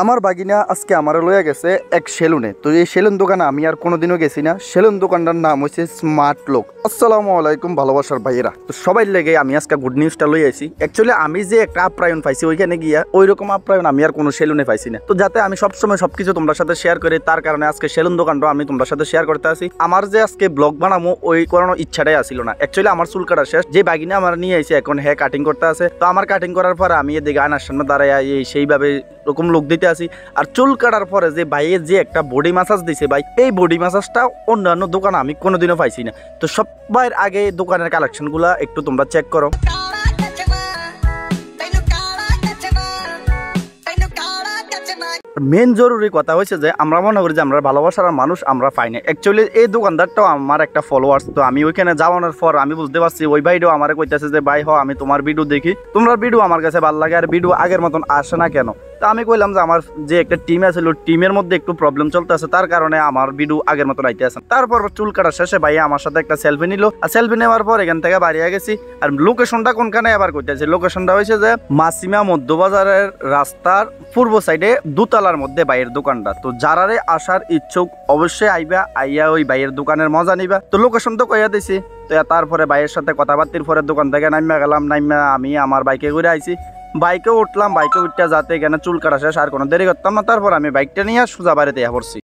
আমার বাগিনা আজকে আমার লইয়া গেছে এক সেলুনে। তো এই সেলুন দোকানে আমি আর কোনোদিনও গেছি না। সেলুন দোকানটার নাম হচ্ছে স্মার্ট লুক। আসসালামু আলাইকুম ভালোবাসার ভাইয়েরা। তো সবাই লেগে আমি আজকে গুড নিউজটা লই আইছি। অ্যাকচুয়ালি আমি যে একটা আপ্যায়ন পাইছি ওইখানে গিয়া ওই রকম আপ্যায়ন আমি আর কোনো সেলুনে পাইছি না। তো যাতে আমি সবসময় সবকিছু তোমার সাথে শেয়ার করি, তার কারণে আজকে সেলুন দোকানটা আমি তোমার সাথে শেয়ার করতে আসি। আমার যে আজকে ব্লগ বানাবো ওই কোনো ইচ্ছাটাই আসিল না। অ্যাকচুয়ালি আমার চুল কাটা শেষ, যে বাগিনা আমার নিয়ে আইছে এখন হ্যাঁ কাটিং করতে আছে। তো আমার কাটিং করার পর আমি এদিকে আয়নার সামনে দাঁড়ায় সেইভাবে রকম লুক দিতে আসি। আর চুল কাটার পরে যে ভাইয়ের যে একটা বডি ম্যাসাজ দিছে ভাই, এই বডি ম্যাসাজটা অন্যান্য দোকানে আমি কোনোদিনও পাইছি না। তো সবার আগে দোকানের কালেকশনগুলা একটু তোমরা চেক করো। মেন জরুরি কথা হয়েছে যে আমরা মনে করি যে আমরা ভালোবাসার মানুষ আমরা পাই না। অ্যাকচুয়ালি এই দোকানদারটাও আমার একটা ফলোয়ার্স। তো আমি ওইখানে যাওয়ানোর পর আমি বুঝতে পারছি ওই ভাইটাও আমার কইতেছে যে ভাই আমি তোমার ভিডিও দেখি, তোমার ভিডিও আমার কাছে ভালো লাগে, আর ভিডিও আগের মতন আসে না কেন। তো আমি কইলাম যে আমার যে একটা টিম আছিল টিমের মধ্যে একটু প্রবলেম চলতেছে, তার কারণে আমার ভিডিও আগের মতন আইতে আসে। তারপর চুল কাটার শেষে ভাই আমার সাথে একটা সেলফি নিল, আর সেলফি নেওয়ার পর এখান থেকে বাড়িয়ে গেছি। আর লোকেশনটা কোনখানে আবার কইতেছে, লোকেশনটা হয়েছে যে মাসিমা মধ্যবাজারের রাস্তার পূর্ব সাইডে দুতলার মধ্যে ভাইয়ের দোকানটা। তো যারারে আসার ইচ্ছুক অবশ্যই আইবা, আইয়া ওই ভাইয়ের দোকানের মজা নিবা। তো লোকেশন তো কইয়া দিছি। তো তারপরে ভাইয়ের সাথে কথাবার্তির পরে দোকান থেকে নামিয়া গেলাম। নামিয়া আমি আমার বাইকে ঘুরে আইছি, বাইকে উঠলাম। বাইকে উঠতে যাতে এখানে চুল কাটা শেষ, আর কোনো দেরি করতাম না। তারপর আমি বাইকটা নিয়ে সোজা বাড়িতে পড়ছি।